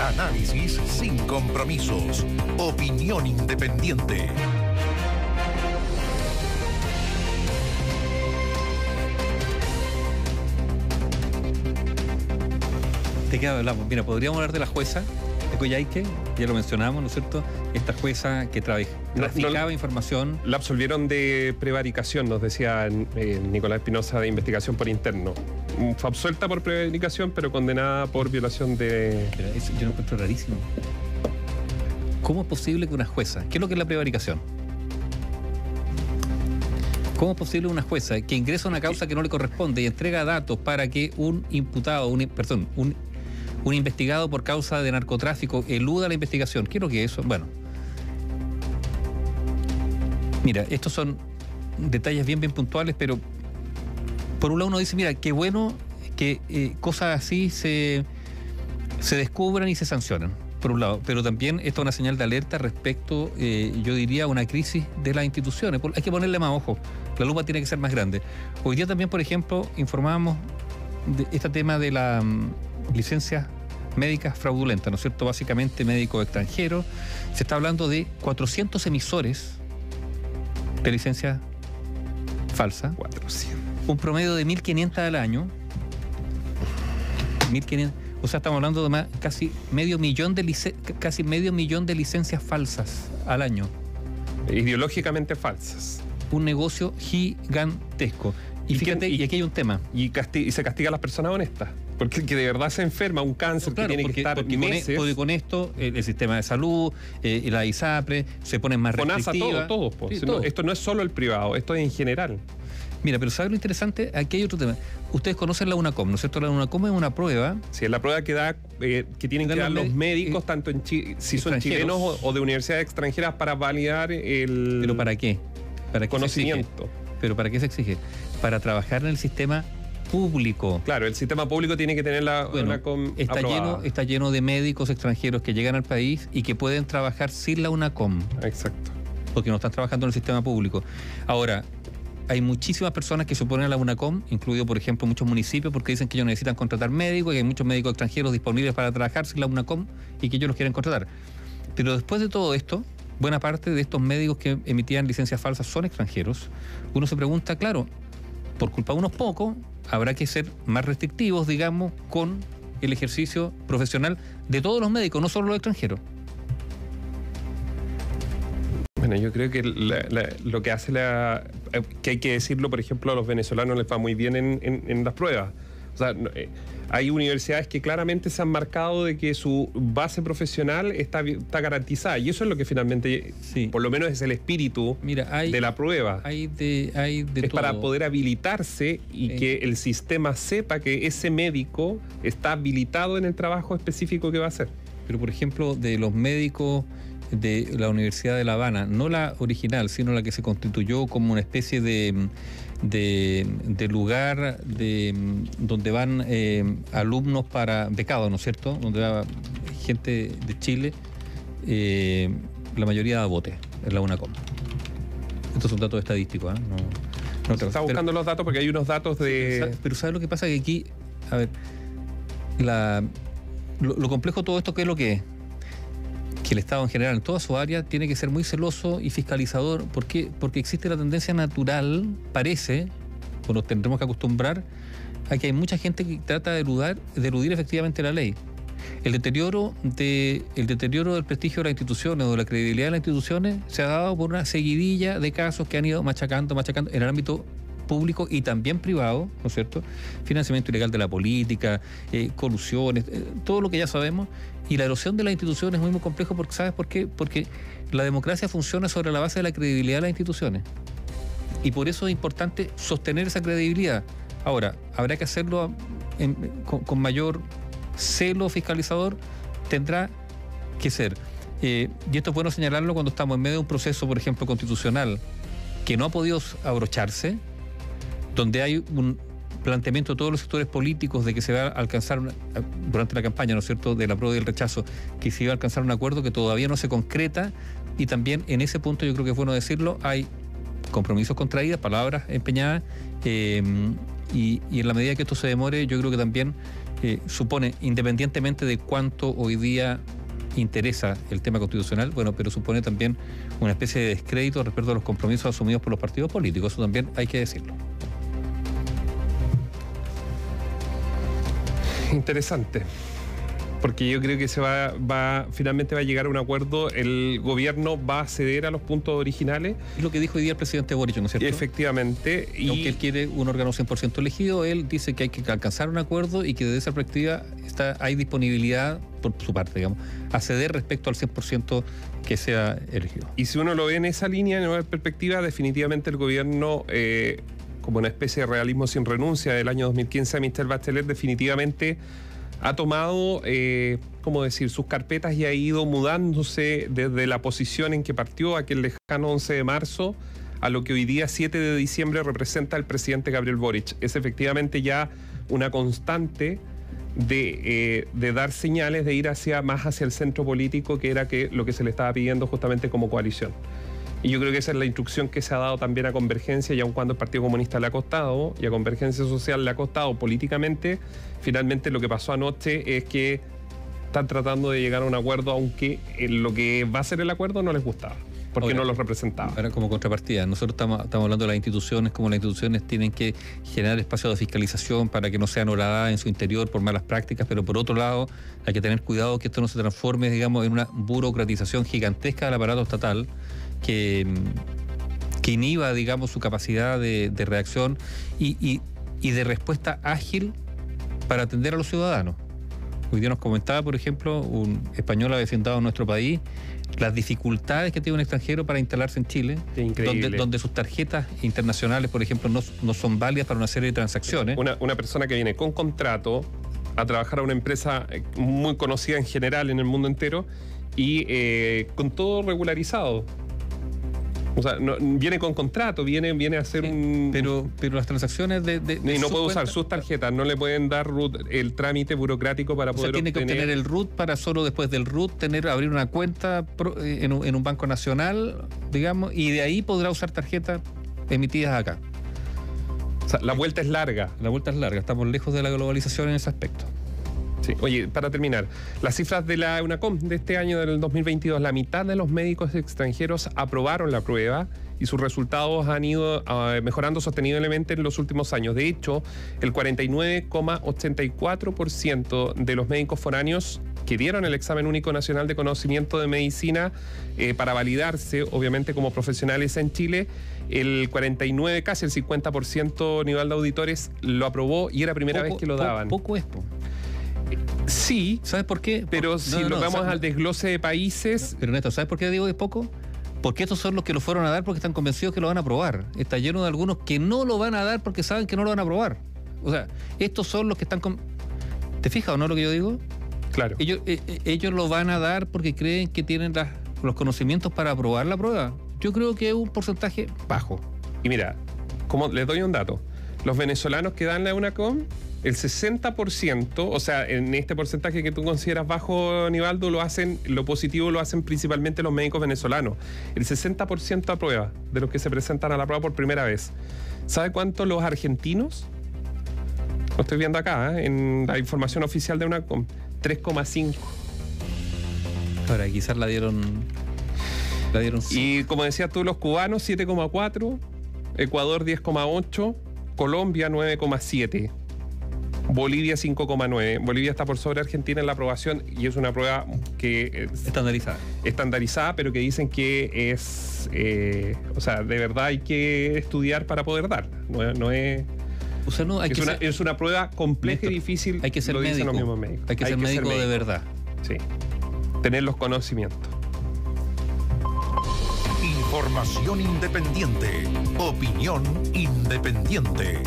Análisis sin compromisos. Opinión independiente. ¿De qué hablamos? Mira, podríamos hablar de la jueza de Coyhaique, ya lo mencionamos, ¿no es cierto? Esta jueza que traficaba información. La absolvieron de prevaricación, nos decía Nicolás Espinosa, de investigación por interno. Fue absuelta por prevaricación, pero condenada por violación de... Mira, eso yo lo encuentro rarísimo. ¿Cómo es posible que una jueza... ¿Qué es lo que es la prevaricación? ¿Cómo es posible una jueza que ingresa a una causa que no le corresponde y entrega datos para que un imputado, un investigado por causa de narcotráfico eluda la investigación? ¿Qué es lo que es eso? Bueno, mira, estos son detalles bien puntuales, pero por un lado uno dice, mira, qué bueno que cosas así se descubran y se sancionan, por un lado, pero también esto es una señal de alerta respecto, yo diría, a una crisis de las instituciones. Hay que ponerle más ojo, la lupa tiene que ser más grande. Hoy día también, por ejemplo, informábamos de este tema de la licencias médicas fraudulentas, ¿no es cierto? Básicamente médicos extranjeros. Se está hablando de 400 emisores de licencias falsas. 400. Un promedio de 1.500 al año. 1.500. O sea, estamos hablando de casi medio millón de licencias falsas al año. Ideológicamente falsas. Un negocio gigantesco. Y fíjate, y aquí hay un tema. Y se castiga a las personas honestas. Porque el que de verdad se enferma, un cáncer, claro, que tiene que estar meses... Con esto, el sistema de salud, la ISAPRE, se ponen más restrictivas. Todos. Sí, todo. Esto no es solo el privado, esto es en general. Mira, pero ¿sabes lo interesante? Aquí hay otro tema. Ustedes conocen la UNACOM, ¿no es cierto? La UNACOM es una prueba... Sí, es la prueba que da, que tienen que dar los médicos, tanto en si son chilenos o de universidades extranjeras, para validar el... ¿Pero para qué? ¿Para qué conocimiento? ¿Pero para qué se exige? Para trabajar en el sistema público. Claro, el sistema público tiene que tener la UNACOM aprobada. Está lleno de médicos extranjeros que llegan al país y que pueden trabajar sin la UNACOM. Exacto. Porque no están trabajando en el sistema público. Ahora, hay muchísimas personas que se oponen a la UNACOM, incluido, por ejemplo, muchos municipios, porque dicen que ellos necesitan contratar médicos y hay muchos médicos extranjeros disponibles para trabajar sin la UNACOM y que ellos los quieren contratar. Pero después de todo esto, buena parte de estos médicos que emitían licencias falsas son extranjeros. Uno se pregunta, claro, por culpa de unos pocos, habrá que ser más restrictivos, digamos, con el ejercicio profesional de todos los médicos, no solo los extranjeros. Bueno, yo creo que lo que hace que hay que decirlo, por ejemplo, a los venezolanos les va muy bien en las pruebas. O sea, hay universidades que claramente se han marcado de que su base profesional está garantizada, y eso es lo que finalmente, por lo menos es el espíritu de la prueba. Hay de es todo. Para poder habilitarse y que el sistema sepa que ese médico está habilitado en el trabajo específico que va a hacer. Pero, por ejemplo, de los médicos de la Universidad de La Habana, no la original, sino la que se constituyó como una especie de lugar donde van alumnos becados, ¿no es cierto? Donde va gente de Chile, la mayoría da bote en la UNACOM. Estos son datos estadísticos, ¿eh? No está buscando los datos porque hay unos datos de... Pero ¿sabes lo que pasa? Que aquí, a ver, lo complejo de todo esto, ¿qué es lo que es? Que el Estado en general, en toda su área, tiene que ser muy celoso y fiscalizador. ¿Por qué? Porque existe la tendencia natural, parece, o nos tendremos que acostumbrar, a que hay mucha gente que trata de eludir efectivamente la ley. El deterioro del prestigio de las instituciones o de la credibilidad de las instituciones se ha dado por una seguidilla de casos que han ido machacando en el ámbito público y también privado, ¿no es cierto? Financiamiento ilegal de la política, colusiones, todo lo que ya sabemos. Y la erosión de las instituciones es muy complejo porque, ¿sabes por qué? Porque la democracia funciona sobre la base de la credibilidad de las instituciones. Y por eso es importante sostener esa credibilidad. Ahora, habrá que hacerlo con mayor celo fiscalizador, tendrá que ser. Y esto es bueno señalarlo cuando estamos en medio de un proceso, por ejemplo, constitucional, que no ha podido abrocharse, donde hay un planteamiento de todos los sectores políticos de que se va a alcanzar durante la campaña, ¿no es cierto?, del apruebo y el rechazo, que se iba a alcanzar un acuerdo que todavía no se concreta, y también en ese punto yo creo que es bueno decirlo, hay compromisos contraídos, palabras empeñadas, Y en la medida que esto se demore, yo creo que también supone, independientemente de cuánto hoy día interesa el tema constitucional, bueno, pero supone también una especie de descrédito respecto a los compromisos asumidos por los partidos políticos. Eso también hay que decirlo. Interesante. Porque yo creo que finalmente va a llegar a un acuerdo, el gobierno va a ceder a los puntos originales. Es lo que dijo hoy día el presidente Boric, ¿no es cierto? Efectivamente. Y aunque él quiere un órgano 100% elegido, él dice que hay que alcanzar un acuerdo y que desde esa perspectiva hay disponibilidad, por su parte, digamos, a ceder respecto al 100% que sea elegido. Y si uno lo ve en esa línea, en esa perspectiva, definitivamente el gobierno, como una especie de realismo sin renuncia del año 2015 a Michelle Bachelet, definitivamente ha tomado, ¿cómo decir?, sus carpetas y ha ido mudándose desde la posición en que partió aquel lejano 11 de marzo a lo que hoy día 7 de diciembre representa el presidente Gabriel Boric. Es efectivamente ya una constante de dar señales de ir más hacia el centro político, que era lo que se le estaba pidiendo justamente como coalición. Y yo creo que esa es la instrucción que se ha dado también a Convergencia, y aun cuando el Partido Comunista le ha costado, y a Convergencia Social le ha costado políticamente, finalmente lo que pasó anoche es que están tratando de llegar a un acuerdo, aunque lo que va a ser el acuerdo no les gustaba, porque no los representaba. Ahora, como contrapartida, nosotros estamos hablando de las instituciones, como las instituciones tienen que generar espacios de fiscalización para que no sean horadadas en su interior por malas prácticas, pero por otro lado hay que tener cuidado que esto no se transforme, digamos, en una burocratización gigantesca del aparato estatal, que inhiba, digamos, su capacidad de reacción y de respuesta ágil para atender a los ciudadanos. Hoy día nos comentaba, por ejemplo, un español avecindado en nuestro país, las dificultades que tiene un extranjero para instalarse en Chile, donde sus tarjetas internacionales, por ejemplo, no son válidas para una serie de transacciones. Una persona que viene con contrato a trabajar a una empresa muy conocida en general en el mundo entero y con todo regularizado. O sea, viene con contrato, viene a hacer un... Pero las transacciones y no puede usar sus tarjetas, no le pueden dar root, el trámite burocrático para poder tiene que obtener el root para solo después del root abrir una cuenta en un banco nacional, digamos, y de ahí podrá usar tarjetas emitidas acá. O sea, la vuelta es larga. La vuelta es larga, estamos lejos de la globalización en ese aspecto. Sí. Oye, para terminar, las cifras de la EUNACOM de este año, del 2022, la mitad de los médicos extranjeros aprobaron la prueba y sus resultados han ido mejorando sosteniblemente en los últimos años. De hecho, el 49,84% de los médicos foráneos que dieron el examen único nacional de conocimiento de medicina para validarse, obviamente, como profesionales en Chile, el 49, casi el 50% nivel de auditores lo aprobó y era primera vez que lo daban. Poco es. Sí. ¿Sabes por qué? Pero si nos vamos al desglose de países... Pero Néstor, ¿sabes por qué digo que es poco? Porque estos son los que lo fueron a dar porque están convencidos que lo van a aprobar. Está lleno de algunos que no lo van a dar porque saben que no lo van a aprobar. O sea, estos son los que están... ¿Te fijas o no lo que yo digo? Claro. Ellos lo van a dar porque creen que tienen los conocimientos para aprobar la prueba. Yo creo que es un porcentaje bajo. Y mira, como les doy un dato, los venezolanos que dan la EUNACOM, el 60%, o sea, en este porcentaje que tú consideras bajo, Nivaldo, lo positivo lo hacen principalmente los médicos venezolanos. El 60% aprueba de los que se presentan a la prueba por primera vez. ¿Sabe cuánto los argentinos? Lo estoy viendo acá, en la información oficial de EUNACOM. 3,5. Ahora, quizás la dieron. Y como decías tú, los cubanos 7,4, Ecuador 10,8, Colombia 9,7. Bolivia 5,9. Bolivia está por sobre Argentina en la aprobación y es una prueba que... Estandarizada, pero que dicen que es... o sea, de verdad hay que estudiar para poder darla. No es... O sea, no, es una prueba compleja y difícil. Hay que ser médico. Los mismos médicos. Hay que ser médico de verdad. Sí. Tener los conocimientos. Información independiente. Opinión independiente.